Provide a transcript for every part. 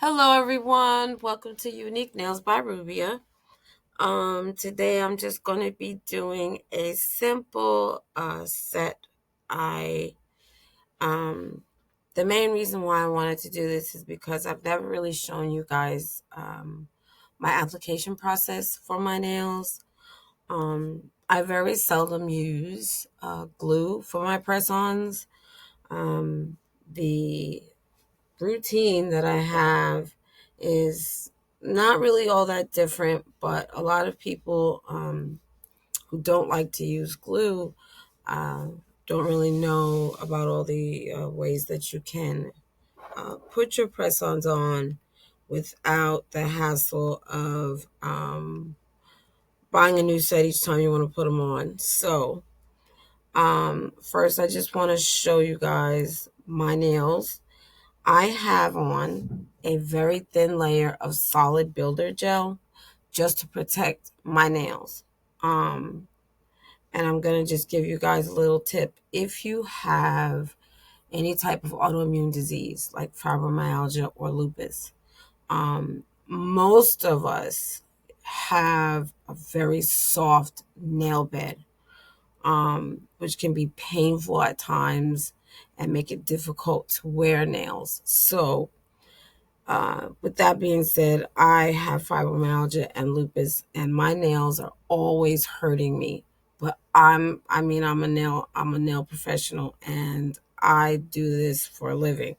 Hello everyone, welcome to Unique Nails by Rubia. Today I'm just going to be doing a simple set. I The main reason why I wanted to do this is because I've never really shown you guys my application process for my nails. I very seldom use glue for my press-ons. The routine that I have is not really all that different, but a lot of people who don't like to use glue uh, don't really know about all the ways that you can put your press ons on without the hassle of buying a new set each time you want to put them on. So, first, I just want to show you guys my nails. I have on a very thin layer of solid builder gel just to protect my nails. Um, and I'm going to just give you guys a little tip. If you have any type of autoimmune disease like fibromyalgia or lupus, most of us have a very soft nail bed, which can be painful at times and make it difficult to wear nails. So, with that being said, I have fibromyalgia and lupus, and my nails are always hurting me. But I'm a nail professional, and I do this for a living.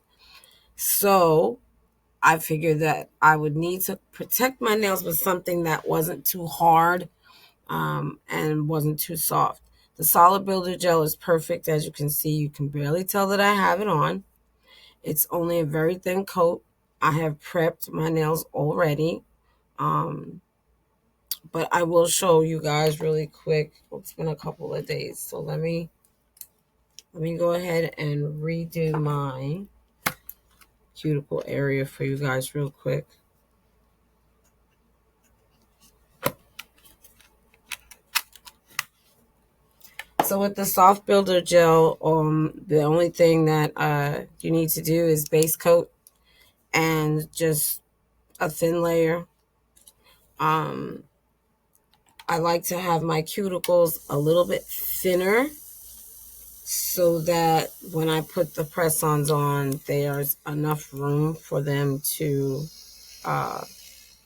So I figured that I would need to protect my nails with something that wasn't too hard, and wasn't too soft. The solid builder gel is perfect. As you can see, you can barely tell that I have it on. It's only a very thin coat. I have prepped my nails already. Um, but I will show you guys really quick. It's been a couple of days. So let me go ahead and redo my cuticle area for you guys real quick. So with the soft builder gel, the only thing that you need to do is base coat and just a thin layer. Um, I like to have my cuticles a little bit thinner so that when I put the press-ons on, there's enough room for them to uh,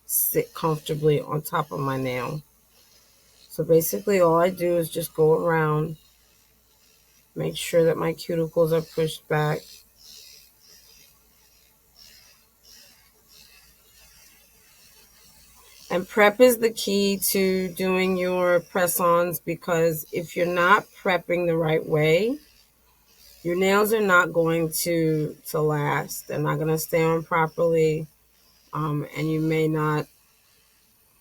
sit comfortably on top of my nail. So basically all I do is just go around, make sure that my cuticles are pushed back. And prep is the key to doing your press-ons, because if you're not prepping the right way, your nails are not going to last. They're not going to stay on properly, and you may not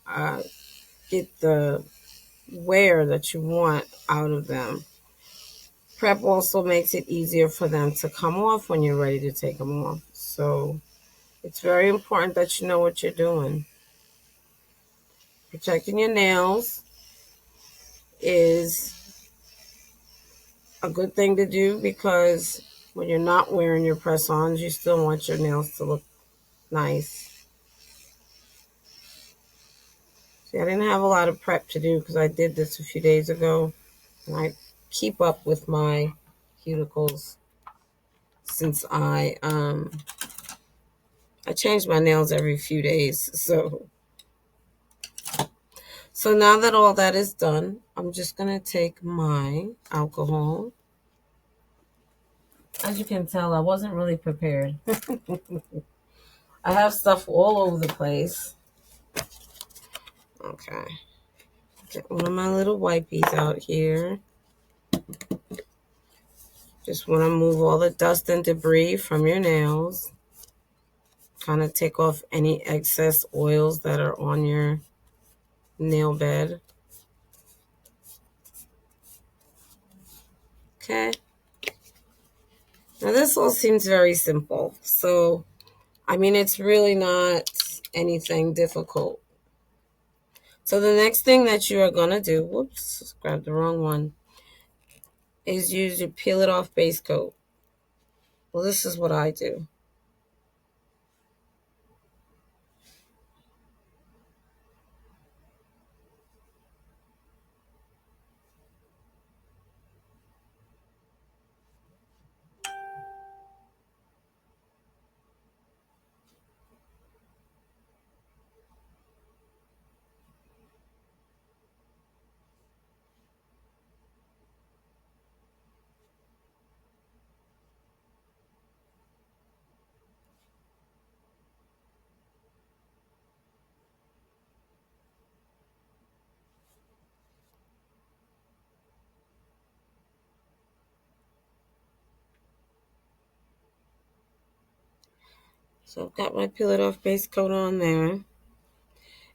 uh, get the wear that you want out of them. Prep also makes it easier for them to come off when you're ready to take them off. So it's very important that you know what you're doing. Protecting your nails is a good thing to do, because when you're not wearing your press-ons, you still want your nails to look nice. See, I didn't have a lot of prep to do because I did this a few days ago, and I keep up with my cuticles since I change my nails every few days. So now that all that is done, I'm just going to take my alcohol. As you can tell, I wasn't really prepared. I have stuff all over the place. Okay. Get one of my little wipies out here. Just want to move all the dust and debris from your nails. Kind of take off any excess oils that are on your nail bed. Okay. Now this all seems very simple. So, I mean, it's really not anything difficult. So the next thing that you are going to do, whoops, grabbed the wrong one, is use your peel it off base coat. Well, this is what I do. So I've got my Peel It Off base coat on there.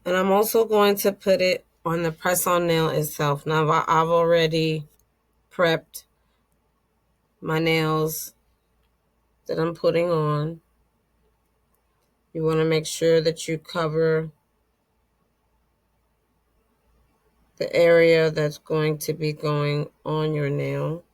And I'm also going to put it on the press-on nail itself. Now I've already prepped my nails that I'm putting on. You want to make sure that you cover the area that's going to be going on your nail.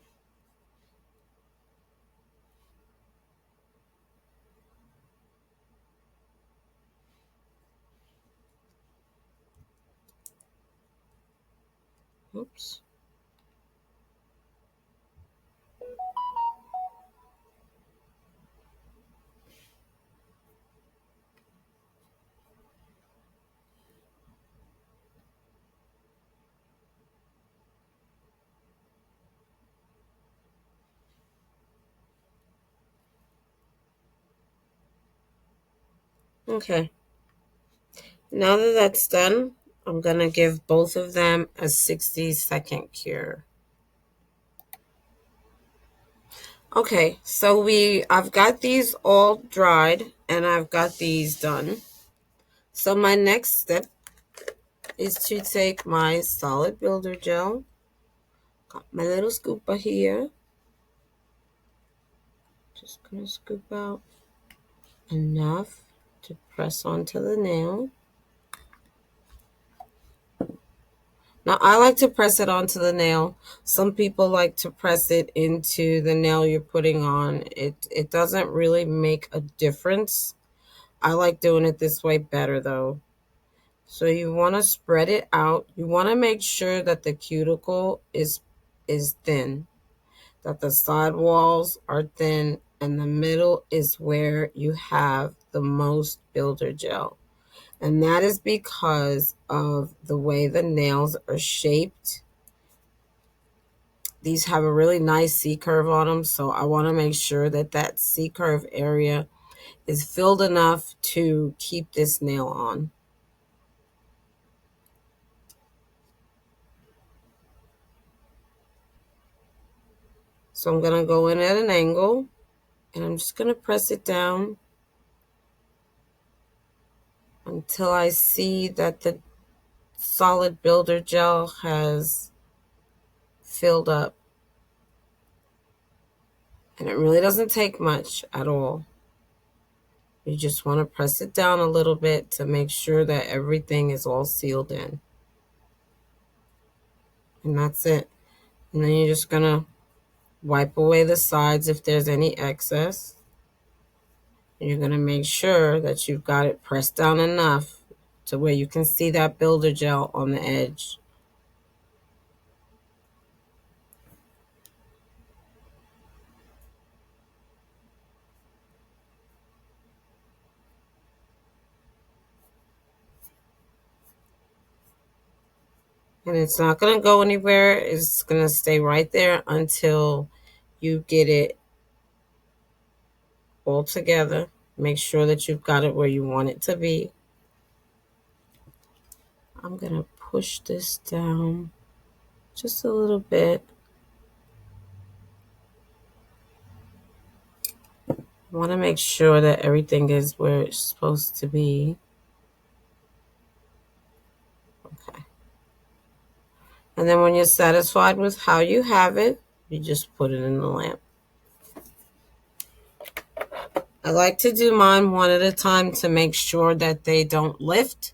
Oops. Okay. Now that that's done, I'm going to give both of them a 60-second cure. Okay, so I've got these all dried and I've got these done. So my next step is to take my solid builder gel. Got my little scooper here. Just gonna scoop out enough to press onto the nail. Now I like to press it onto the nail. Some people like to press it into the nail you're putting on. It doesn't really make a difference. I like doing it this way better though. So you want to spread it out. You want to make sure that the cuticle is thin, that the side walls are thin, and the middle is where you have the most builder gel. And that is because of the way the nails are shaped. These have a really nice C curve on them, so I want to make sure that that C curve area is filled enough to keep this nail on. So I'm going to go in at an angle and I'm just going to press it down until I see that the solid builder gel has filled up. And it really doesn't take much at all. You just want to press it down a little bit to make sure that everything is all sealed in. And that's it. And then you're just going to wipe away the sides if there's any excess. And you're going to make sure that you've got it pressed down enough to where you can see that builder gel on the edge. And it's not going to go anywhere. It's going to stay right there until you get it all together. Make sure that you've got it where you want it to be. I'm going to push this down just a little bit. I want to make sure that everything is where it's supposed to be. Okay. And then when you're satisfied with how you have it, you just put it in the lamp. I like to do mine one at a time to make sure that they don't lift.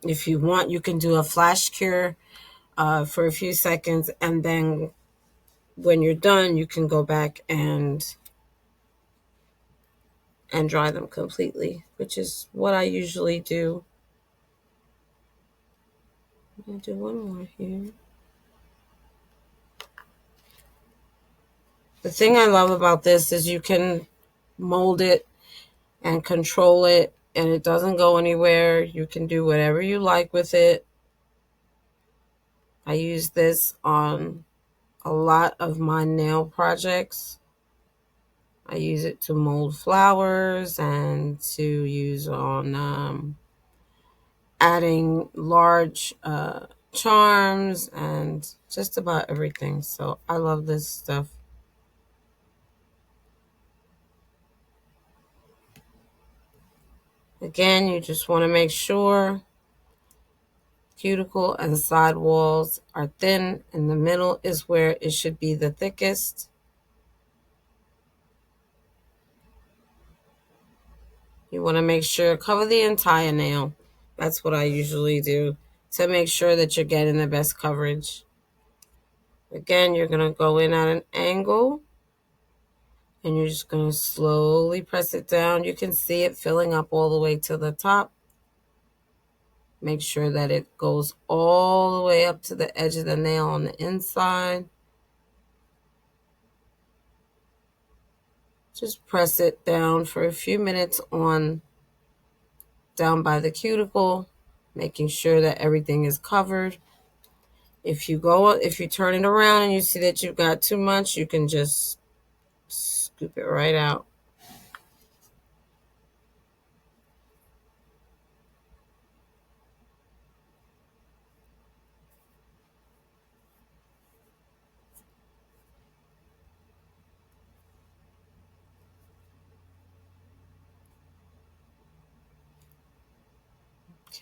If you want, you can do a flash cure for a few seconds, and then when you're done, you can go back and dry them completely, which is what I usually do. I'm going to do one more here. The thing I love about this is you can mold it and control it, and it doesn't go anywhere. You can do whatever you like with it. I use this on a lot of my nail projects. I use it to mold flowers and to use on adding large charms and just about everything. So I love this stuff. Again, you just want to make sure cuticle and side walls are thin, and the middle is where it should be the thickest. You want to make sure cover the entire nail. That's what I usually do to make sure that you're getting the best coverage. Again, you're going to go in at an angle and you're just going to slowly press it down. You can see it filling up all the way to the top. Make sure that it goes all the way up to the edge of the nail on the inside. Just press it down for a few minutes on down by the cuticle, making sure that everything is covered. If you turn it around and you see that you've got too much, you can just scoop it right out.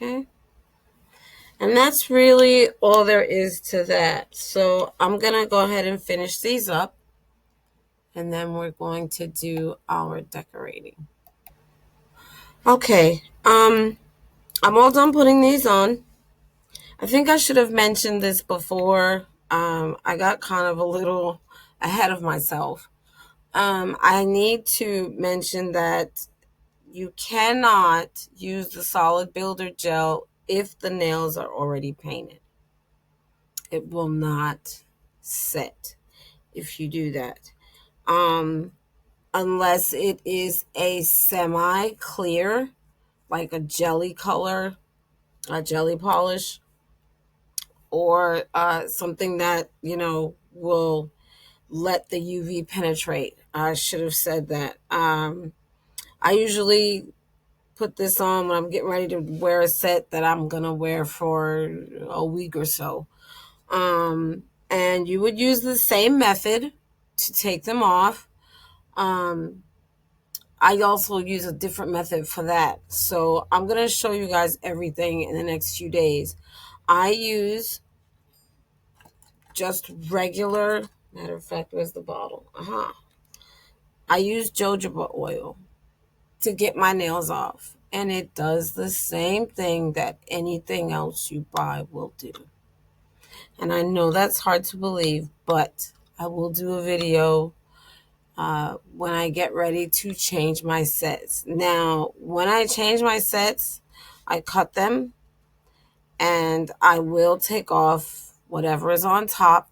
Okay. And that's really all there is to that. So I'm going to go ahead and finish these up. And then we're going to do our decorating. Okay. I'm all done putting these on. I think I should have mentioned this before. I got kind of a little ahead of myself. I need to mention that you cannot use the solid builder gel if the nails are already painted. It will not set if you do that. Unless it is a semi-clear, like a jelly color, a jelly polish, or something that, will let the UV penetrate. I should have said that. I usually put this on when I'm getting ready to wear a set that I'm going to wear for a week or so. And you would use the same method to take them off. I also use a different method for that. So I'm going to show you guys everything in the next few days. I use just regular, matter of fact, where's the bottle? I use jojoba oil to get my nails off. And it does the same thing that anything else you buy will do. And I know that's hard to believe, but I will do a video when I get ready to change my sets. Now, when I change my sets, I cut them and I will take off whatever is on top.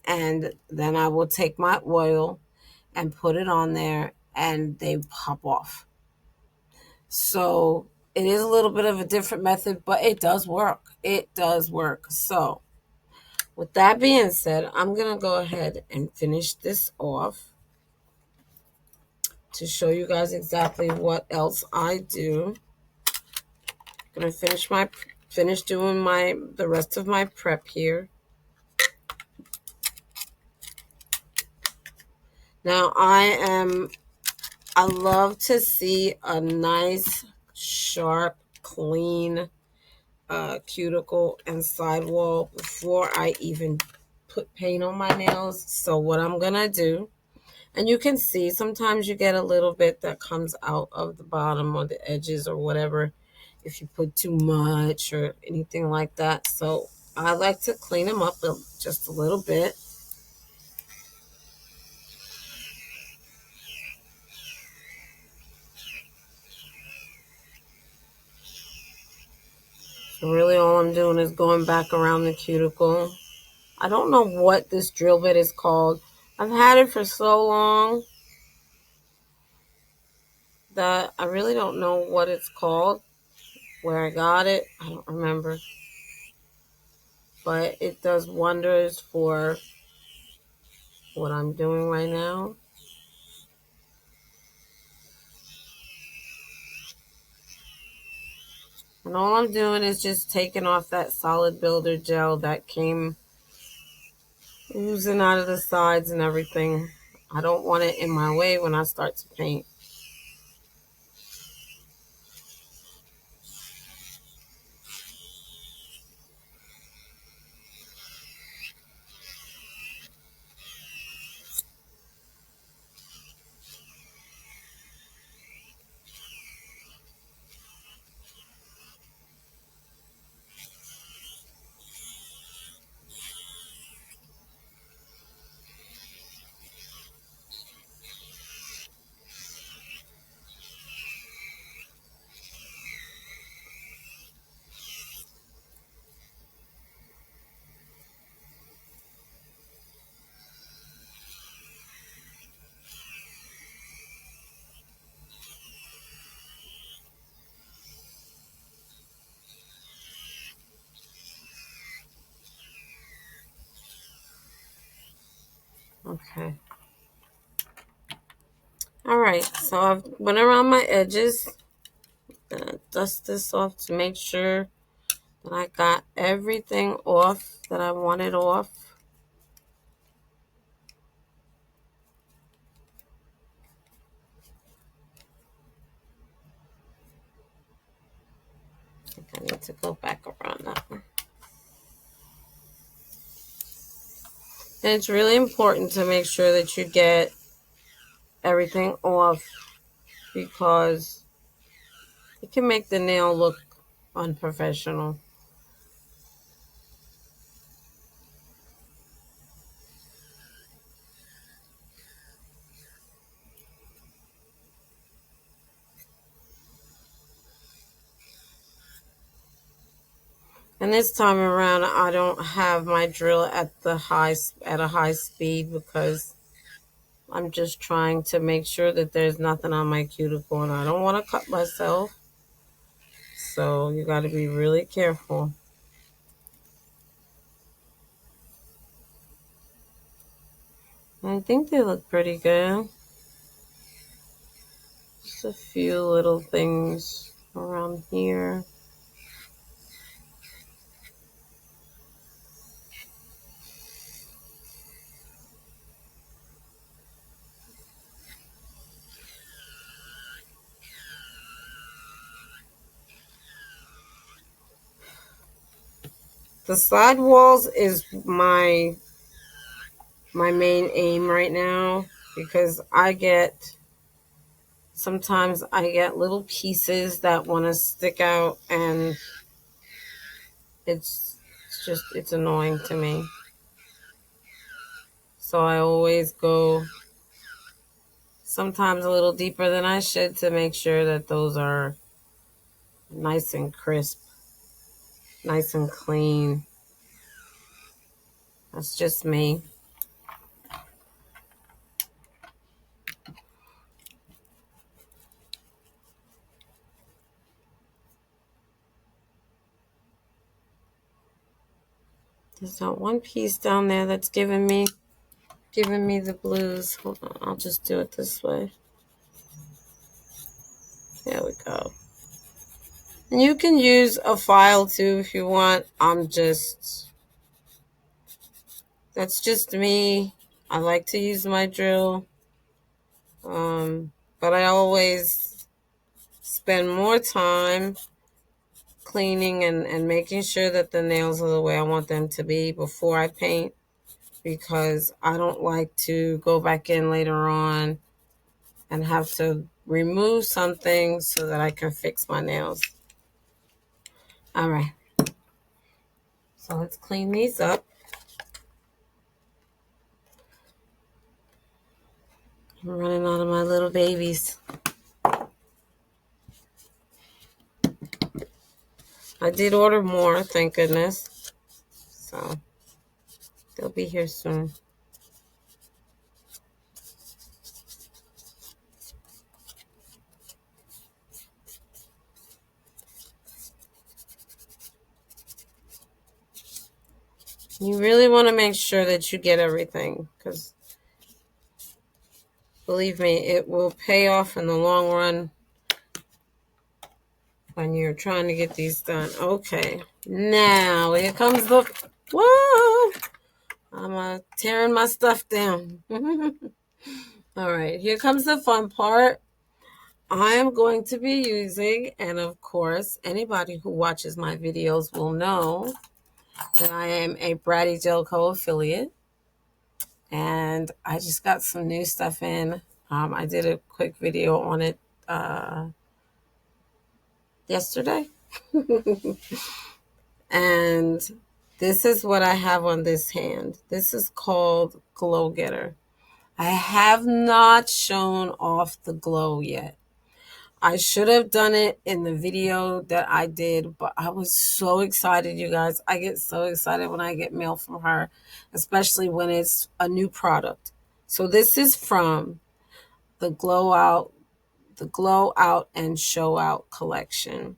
And then I will take my oil and put it on there and they pop off. So it is a little bit of a different method, but it does work. It does work. So with that being said, I'm going to go ahead and finish this off to show you guys exactly what else I do. I'm going to finish doing the rest of my prep here. Now I love to see a nice, sharp, clean cuticle and sidewall before I even put paint on my nails. So what I'm going to do, and you can see sometimes you get a little bit that comes out of the bottom or the edges or whatever if you put too much or anything like that. So I like to clean them up just a little bit. So really all I'm doing is going back around the cuticle. I don't know what this drill bit is called. I've had it for so long that I really don't know what it's called. Where I got it, I don't remember. But it does wonders for what I'm doing right now. And all I'm doing is just taking off that solid builder gel that came oozing out of the sides and everything. I don't want it in my way when I start to paint. Okay. All right. So I've went around my edges. Gonna dust this off to make sure that I got everything off that I wanted off. I think I need to go back around that one. And it's really important to make sure that you get everything off because it can make the nail look unprofessional. And this time around, I don't have my drill at a high speed because I'm just trying to make sure that there's nothing on my cuticle, and I don't want to cut myself. So you got to be really careful. I think they look pretty good. Just a few little things around here. The side walls is my main aim right now because sometimes I get little pieces that want to stick out, and it's annoying to me. So I always go sometimes a little deeper than I should to make sure that those are nice and crisp, nice and clean. That's just me. There's that one piece down there that's giving me the blues. Hold on, I'll just do it this way. There we go. And you can use a file too if you want. That's just me. I like to use my drill. But I always spend more time cleaning and making sure that the nails are the way I want them to be before I paint, because I don't like to go back in later on and have to remove something so that I can fix my nails. All right. So let's clean these up. I'm running out of my little babies. I did order more, thank goodness. So they'll be here soon. You really want to make sure that you get everything, because believe me, it will pay off in the long run when you're trying to get these done. Okay, now here comes the, whoa, I'm tearing my stuff down. All right, here comes the fun part. I am going to be using, and of course, anybody who watches my videos will know that I am a Bratty Nail Co affiliate, and I just got some new stuff in. I did a quick video on it yesterday. And this is what I have on this hand. This is called Glow Getter. I have not shown off the glow yet. I should have done it in the video that I did, but I was so excited, you guys. I get so excited when I get mail from her, especially when it's a new product. So this is from the Glow Out and Show Out collection.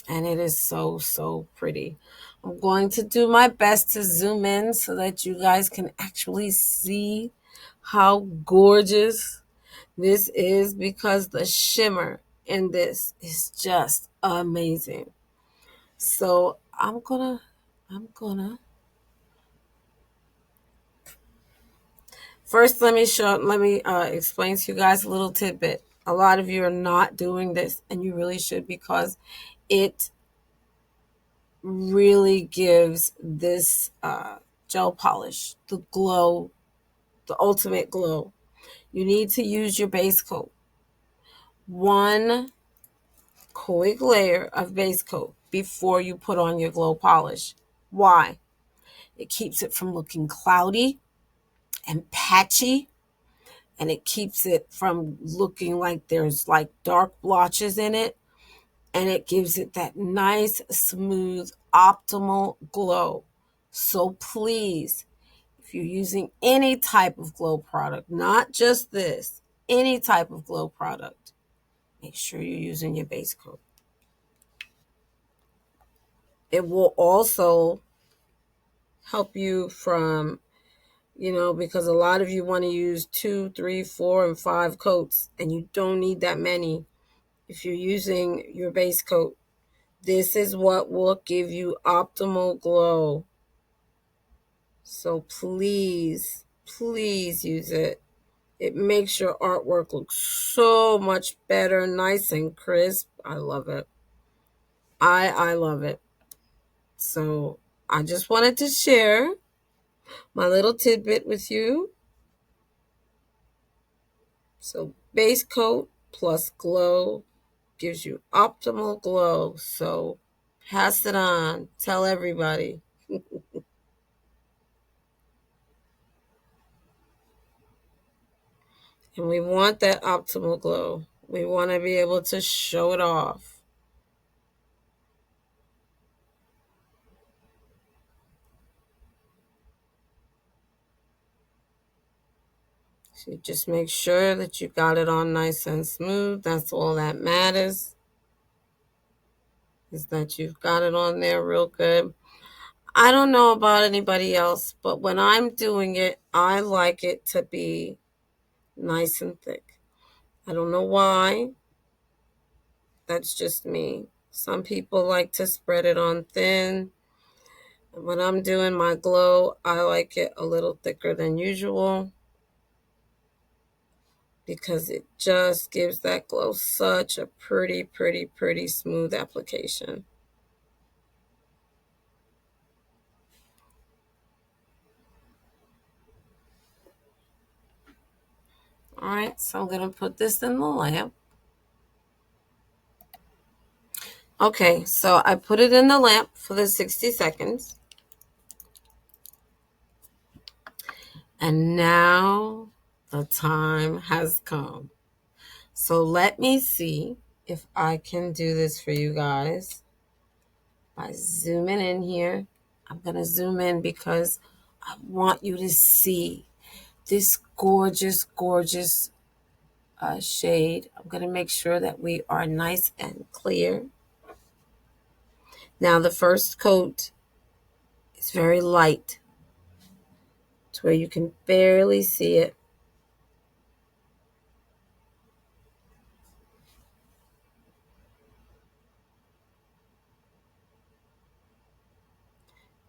And it is so, so pretty. I'm going to do my best to zoom in so that you guys can actually see how gorgeous this is because the shimmer in this is just amazing. So I'm gonna first let me explain to you guys a little tidbit. A lot of you are not doing this, and you really should, because it really gives this gel polish the glow, the ultimate glow. You need to use your base coat. One quick layer of base coat before you put on your glow polish. Why? It keeps it from looking cloudy and patchy, and it keeps it from looking like there's like dark blotches in it, and it gives it that nice, smooth, optimal glow. So please, if you're using any type of glow product, not just this, any type of glow product, make sure you're using your base coat. It will also help you from, because a lot of you want to use 2, 3, 4, and 5 coats, and you don't need that many. If you're using your base coat, this is what will give you optimal glow. So please, please use it. It makes your artwork look so much better, nice and crisp. I love it. I love it. So I just wanted to share my little tidbit with you. So base coat plus glow gives you optimal glow. So pass it on. Tell everybody. And we want that optimal glow. We want to be able to show it off. So just make sure that you got it on nice and smooth. That's all that matters, is that you've got it on there real good. I don't know about anybody else, but when I'm doing it, I like it to be nice and thick. I don't know why. That's just me. Some people like to spread it on thin. When I'm doing my glow, I like it a little thicker than usual, because it just gives that glow such a pretty, pretty, pretty smooth application. All right, so I'm going to put this in the lamp. Okay, so I put it in the lamp for the 60 seconds. And now the time has come. So let me see if I can do this for you guys by zooming in here. I'm going to zoom in because I want you to see this gorgeous, gorgeous shade. I'm going to make sure that we are nice and clear. Now the first coat is very light to where you can barely see it.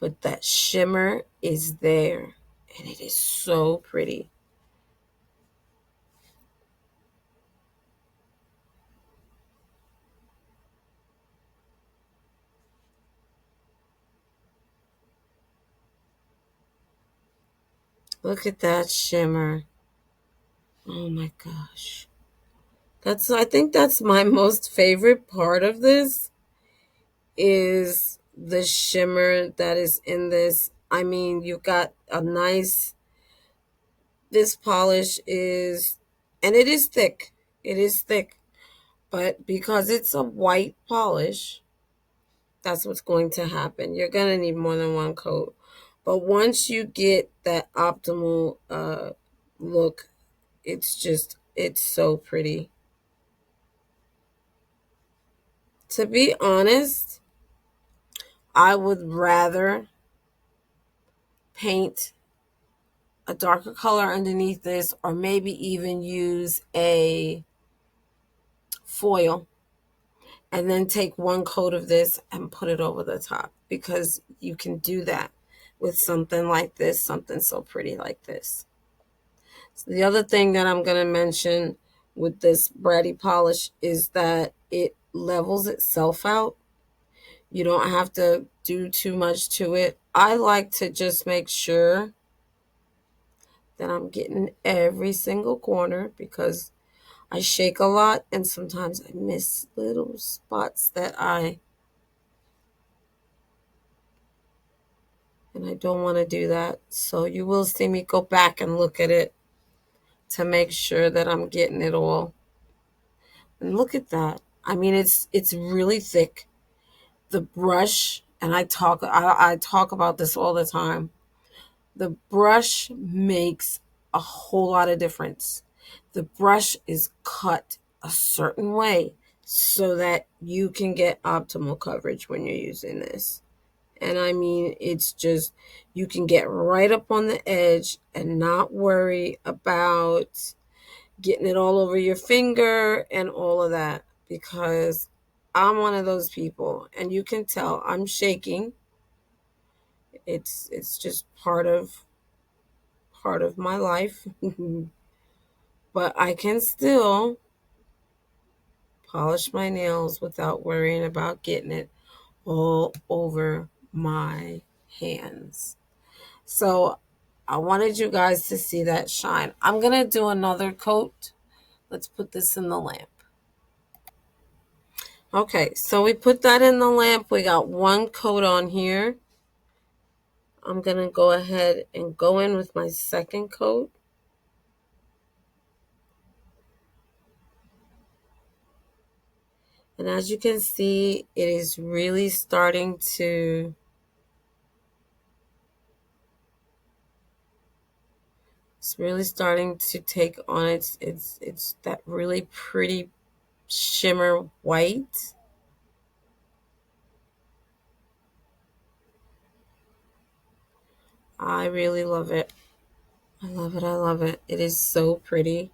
But that shimmer is there, and it is so pretty. Look at that shimmer. Oh my gosh. I think that's my most favorite part of this, is the shimmer that is in this. I mean, you've got a nice, this polish is, and it is thick. It is thick. But because it's a white polish, that's what's going to happen. You're going to need more than one coat. But once you get that optimal look, it's so pretty. To be honest, I would rather paint a darker color underneath this, or maybe even use a foil and then take one coat of this and put it over the top, because you can do that with something like this, something so pretty like this. So the other thing that I'm going to mention with this Bratty polish is that it levels itself out. You don't have to do too much to it. I like to just make sure that I'm getting every single corner, because I shake a lot and sometimes I miss little spots and I don't want to do that. So you will see me go back and look at it to make sure that I'm getting it all. And look at that. I mean, it's really thick. The brush, and I talk about this all the time. The brush makes a whole lot of difference. The brush is cut a certain way so that you can get optimal coverage when you're using this. And I mean, it's just, you can get right up on the edge and not worry about getting it all over your finger and all of that, because I'm one of those people, and you can tell I'm shaking. It's just part of my life. But I can still polish my nails without worrying about getting it all over my hands. So I wanted you guys to see that shine. I'm going to do another coat. Let's put this in the lamp. Okay, so we put that in the lamp. We got one coat on here. I'm going to go ahead and go in with my second coat. And as you can see, it is really starting to take on it's that really pretty shimmer white. I really love it. I love it. I love it. It is so pretty.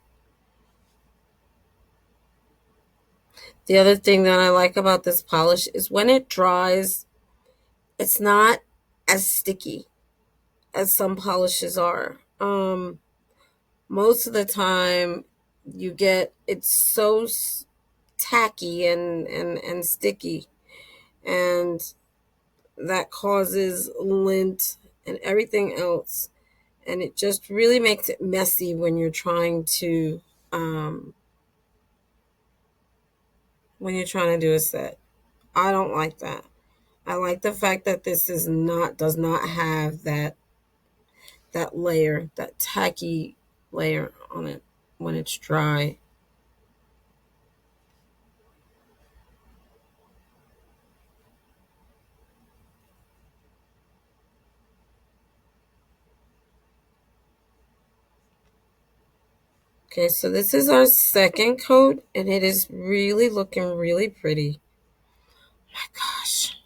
The other thing that I like about this polish is when it dries, it's not as sticky as some polishes are. Most of the time you get, it's so tacky and sticky, and that causes lint and everything else, and it just really makes it messy when you're trying to do a set. I don't like that. I like the fact that this does not have that layer, that tacky layer on it when it's dry. Okay, so this is our second coat, and it is really looking really pretty. Oh my gosh.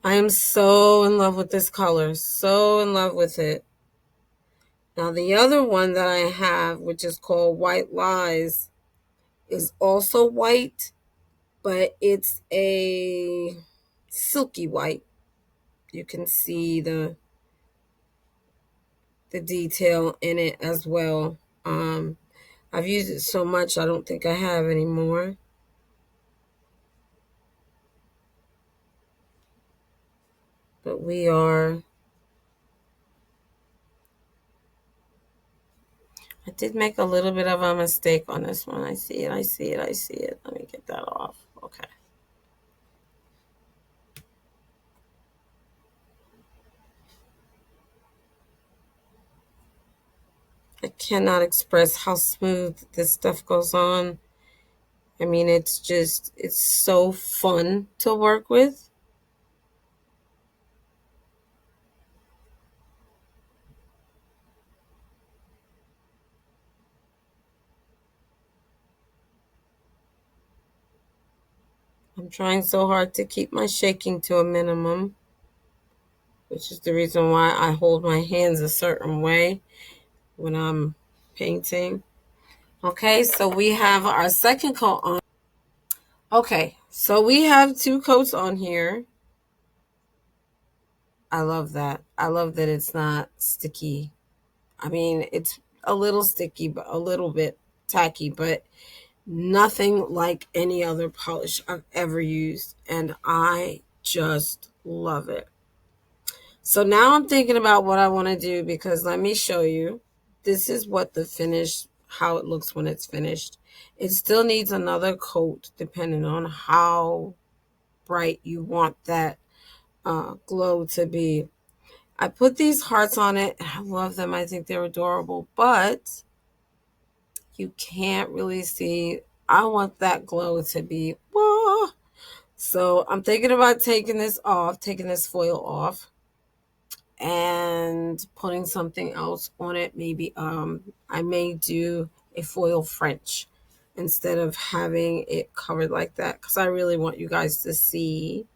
I am so in love with this color. So in love with it. Now, the other one that I have, which is called White Lies, is also white, but it's a silky white. You can see the detail in it as well. I've used it so much, I don't think I have anymore. But I did make a little bit of a mistake on this one. I see it. Let me get that off. Okay. I cannot express how smooth this stuff goes on. I mean, it's so fun to work with. I'm trying so hard to keep my shaking to a minimum, which is the reason why I hold my hands a certain way. when I'm painting. Okay, so we have our second coat on. Okay, so we have two coats on here. I love that. I love that it's not sticky. I mean, it's a little sticky, but a little bit tacky, but nothing like any other polish I've ever used. And I just love it. So now I'm thinking about what I want to do, because let me show you. This is what the finish, how it looks when it's finished. It still needs another coat depending on how bright you want that glow to be. I put these hearts on it. I love them. I think they're adorable, but you can't really see. I want that glow to be, whoa. So I'm thinking about taking this off, taking this foil off, and putting something else on it. Maybe I may do a foil French instead of having it covered like that, because I really want you guys to see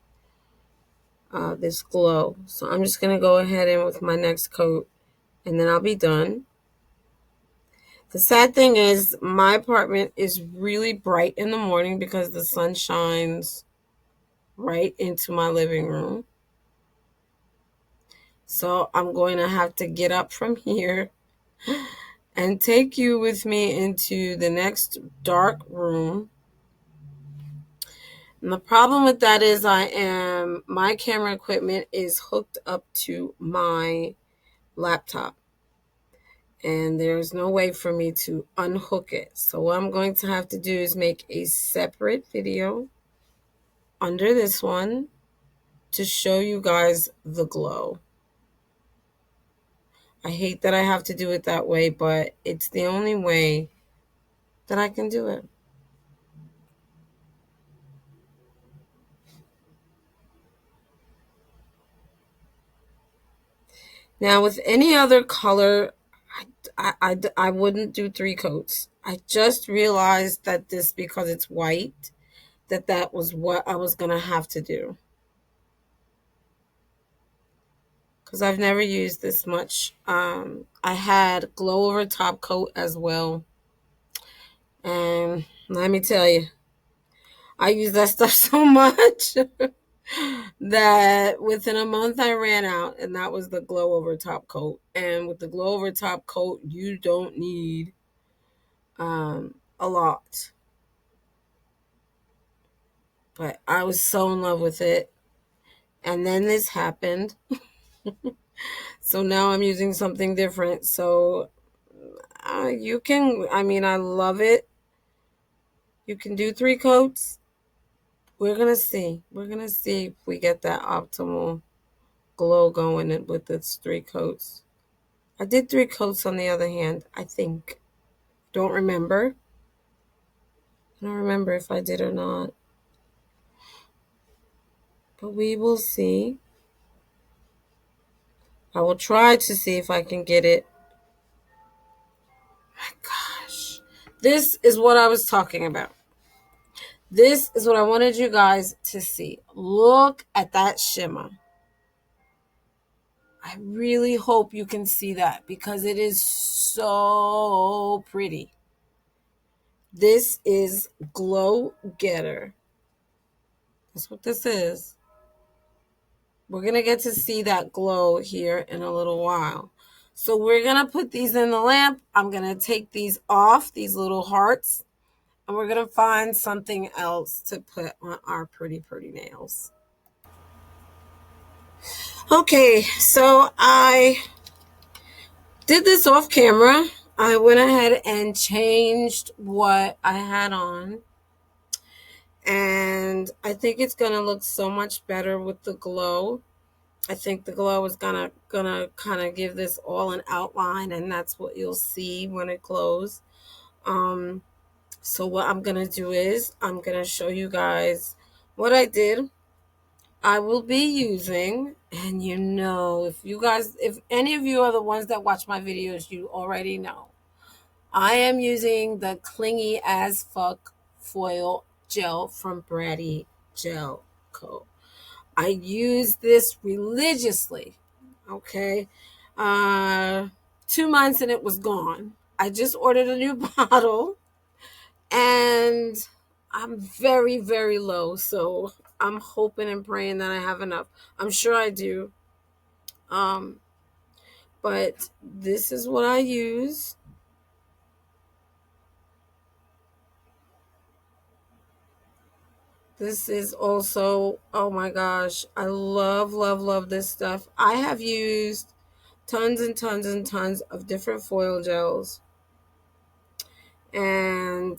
this glow. So I'm just going to go ahead and with my next coat, and then I'll be done. The sad thing is my apartment is really bright in the morning because the sun shines right into my living room. So I'm going to have to get up from here and take you with me into the next dark room. And the problem with that is my camera equipment is hooked up to my laptop, and there's no way for me to unhook it. So what I'm going to have to do is make a separate video under this one to show you guys the glow. I hate that I have to do it that way, but it's the only way that I can do it. Now, with any other color, I wouldn't do 3 coats. I just realized that this, because it's white, that was what I was going to have to do. Because I've never used this much. I had glow over top coat as well. And let me tell you, I use that stuff so much that within a month I ran out, and that was the glow over top coat. And with the glow over top coat, you don't need a lot. But I was so in love with it. And then this happened. So now I'm using something different. So you can, I mean, I love it. You can do 3 coats. We're going to see. We're going to see if we get that optimal glow going with its 3 coats. I did 3 coats on the other hand, I think. Don't remember. I don't remember if I did or not. But we will see. I will try to see if I can get it. My gosh. This is what I was talking about. This is what I wanted you guys to see. Look at that shimmer. I really hope you can see that, because it is so pretty. This is Glow Getter. That's what this is. We're going to get to see that glow here in a little while. So we're going to put these in the lamp. I'm going to take these off, these little hearts, and we're going to find something else to put on our pretty, pretty nails. Okay, so I did this off camera. I went ahead and changed what I had on. And I think it's going to look so much better with the glow. I think the glow is gonna kind of give this all an outline, and that's what you'll see when it glows. So what I'm gonna do is I'm gonna show you guys what I did. I will be using, and if any of you are the ones that watch my videos, you already know. I am using the Clingy as Fuck Foil Gel from Bratty Nail Co. I use this religiously. Okay. 2 months and it was gone. I just ordered a new bottle and I'm very, very low. So I'm hoping and praying that I have enough. I'm sure I do. Um, but this is what I use. This is also, oh my gosh, I love, love, love this stuff. I have used tons and tons and tons of different foil gels. And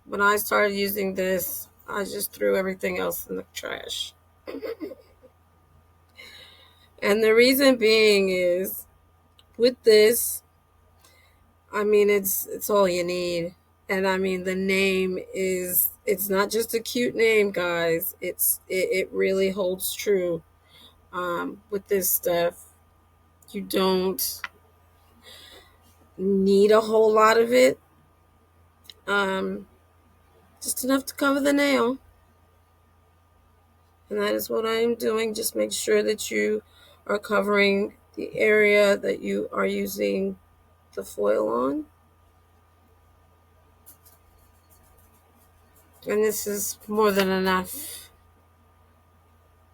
when I started using this, I just threw everything else in the trash. And the reason being is with this, I mean it's all you need. And I mean the name is, it's not just a cute name, guys. It really holds true. With this stuff, you don't need a whole lot of it. Um, just enough to cover the nail. And that is what I am doing. Just make sure that you are covering the area that you are using the foil on. And this is more than enough,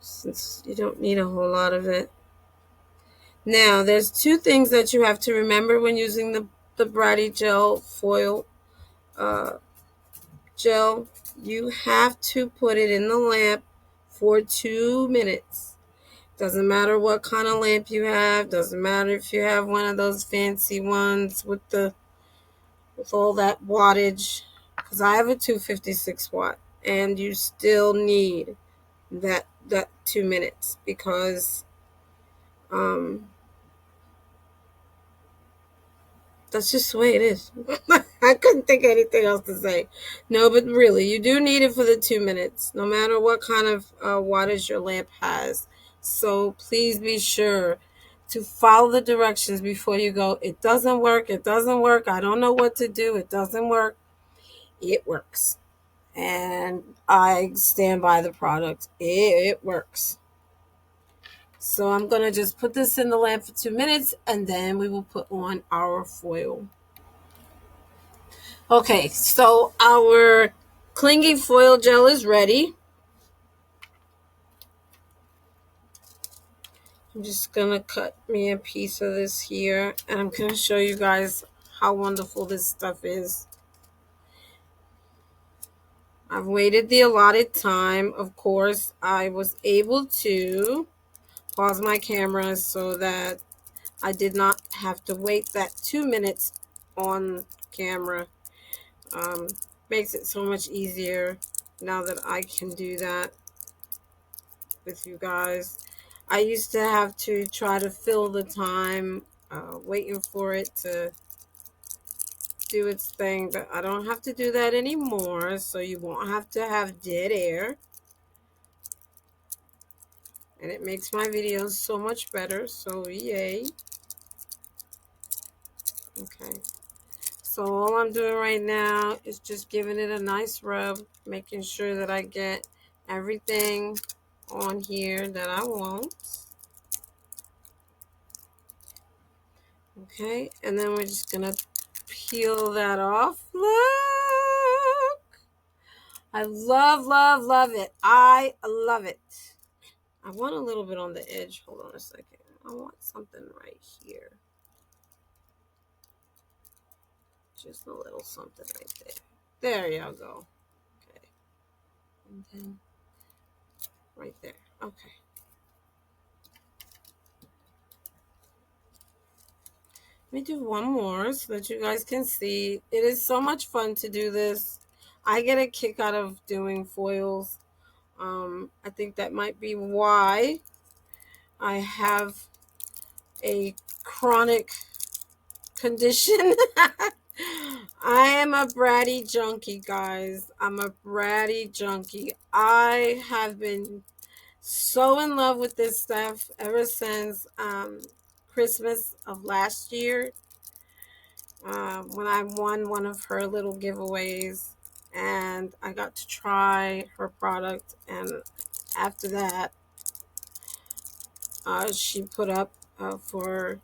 since you don't need a whole lot of it. Now, there's two things that you have to remember when using the Bratty Gel foil uh, gel. You have to put it in the lamp for 2 minutes. Doesn't matter what kind of lamp you have. Doesn't matter if you have one of those fancy ones with all that wattage. Because I have a 256 watt, and you still need that 2 minutes, because um that's just the way it is. I couldn't think of anything else to say. No, but really, you do need it for the 2 minutes, no matter what kind of wattage your lamp has. So please be sure to follow the directions before you go. It doesn't work. It doesn't work. I don't know what to do. It doesn't work. It works. And I stand by the product. It works. So I'm going to just put this in the lamp for 2 minutes, and then we will put on our foil. Okay, so our clingy foil gel is ready. I'm just going to cut me a piece of this here, and I'm going to show you guys how wonderful this stuff is. I've waited the allotted time. Of course, I was able to pause my camera so that I did not have to wait that 2 minutes on camera. Makes it so much easier now that I can do that with you guys. I used to have to try to fill the time waiting for it to do its thing, but I don't have to do that anymore, so you won't have to have dead air. And it makes my videos so much better, so yay. Okay. So all I'm doing right now is just giving it a nice rub, making sure that I get everything on here that I want. Okay, and then we're just gonna peel that off. Look! I love, love, love it. I love it. I want a little bit on the edge. Hold on a second. I want something right here. Just a little something right there. There you go. Okay. And then right there. Okay. Let me do one more so that you guys can see. It is so much fun to do this. I get a kick out of doing foils. I think that might be why I have a chronic condition. I am a bratty junkie, guys. I'm a bratty junkie. I have been so in love with this stuff ever since Christmas of last year, when I won one of her little giveaways and I got to try her product. And after that, she put up for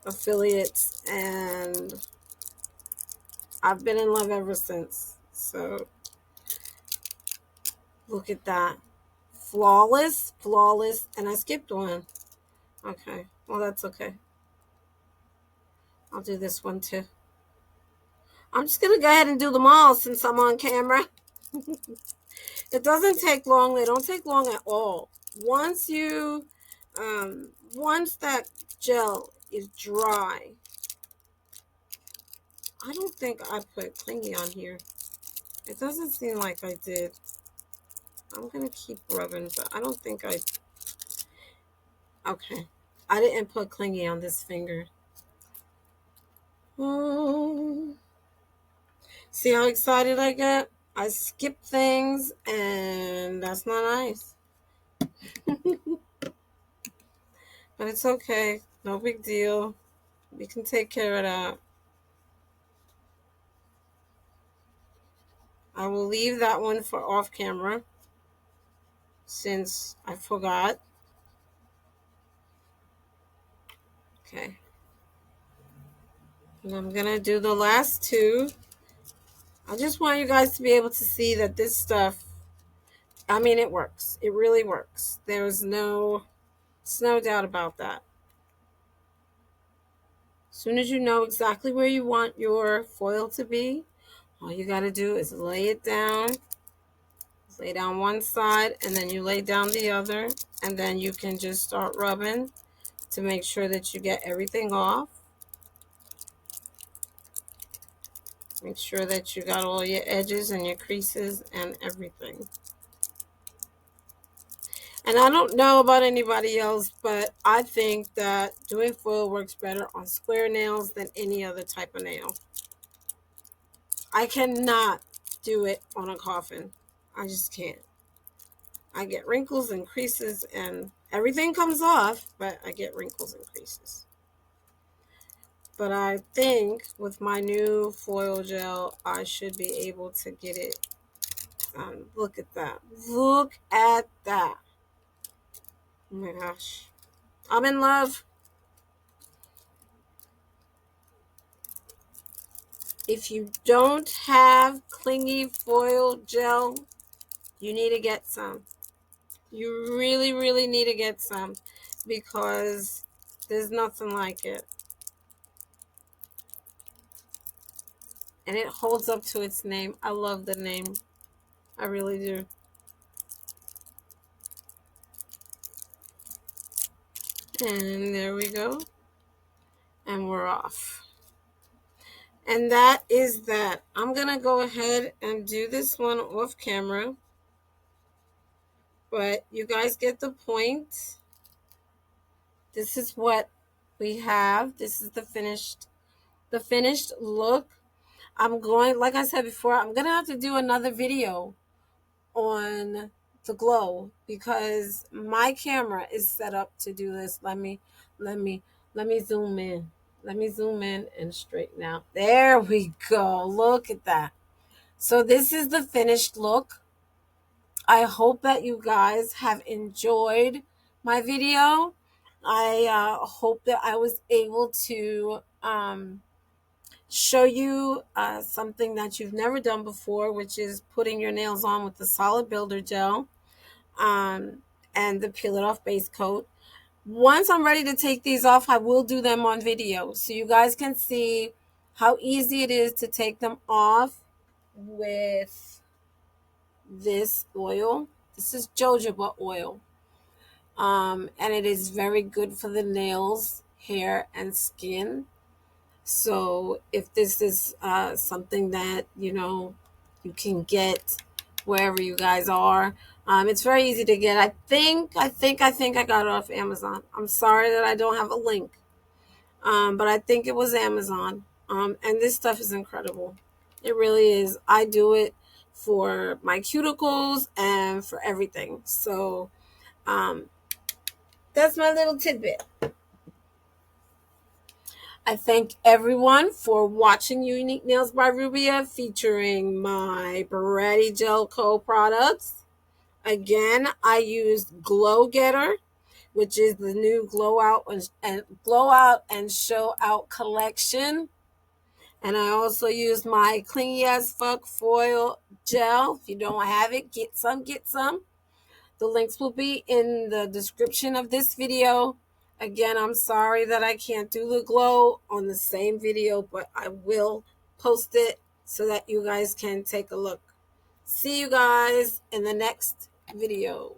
affiliates, and I've been in love ever since. So look at that. Flawless, flawless, and I skipped one. Okay, well, that's okay. I'll do this one too. I'm just going to go ahead and do them all since I'm on camera. It doesn't take long. They don't take long at all. Once that gel is dry, I don't think I put clingy on here. It doesn't seem like I did. I'm going to keep rubbing, but I don't think I... Okay. I didn't put clingy on this finger. Oh. See how excited I get? I skip things, and that's not nice. But it's okay. No big deal. We can take care of that. I will leave that one for off camera since I forgot. Okay. And I'm going to do the last two. I just want you guys to be able to see that this stuff, I mean, it works. It really works. There's no doubt about that. As soon as you know exactly where you want your foil to be, all you got to do is lay it down. Lay down one side, and then you lay down the other, and then you can just start rubbing to make sure that you get everything off. Make sure that you got all your edges and your creases and everything. And I don't know about anybody else, but I think that doing foil works better on square nails than any other type of nail. I cannot do it on a coffin. I just can't. I get wrinkles and creases, and everything comes off, but I get wrinkles and creases. But I think with my new foil gel, I should be able to get it. Look at that. Look at that. Oh my gosh. I'm in love. If you don't have clingy foil gel, you need to get some. You really, really need to get some because there's nothing like it. And it holds up to its name. I love the name. I really do. And there we go. And we're off. And that is that. I'm going to go ahead and do this one off camera. But you guys get the point. This is what we have. This is the finished look. I'm going, like I said before, I'm going to have to do another video on the glow because my camera is set up to do this. Let me zoom in. Let me zoom in and straighten out. There we go. Look at that. So this is the finished look. I hope that you guys have enjoyed my video. I hope that I was able to show you something that you've never done before, which is putting your nails on with the solid builder gel and the peel it off base coat. Once I'm ready to take these off, I will do them on video so you guys can see how easy it is to take them off with this oil. This is jojoba oil. And it is very good for the nails, hair, and skin. So if this is something that, you can get wherever you guys are, it's very easy to get. I think I got it off Amazon. I'm sorry that I don't have a link. But I think it was Amazon. And this stuff is incredible. It really is. I do it for my cuticles and for everything. So that's my little tidbit. I thank everyone for watching Unique Nails by Rubia featuring my Bratty Nail Co products. Again, I used Glow Getter, which is the new glow out and show out collection. And I also use my clingy as fuck foil gel. If you don't have it, get some, get some. The links will be in the description of this video. Again, I'm sorry that I can't do the glow on the same video, but I will post it so that you guys can take a look. See you guys in the next video.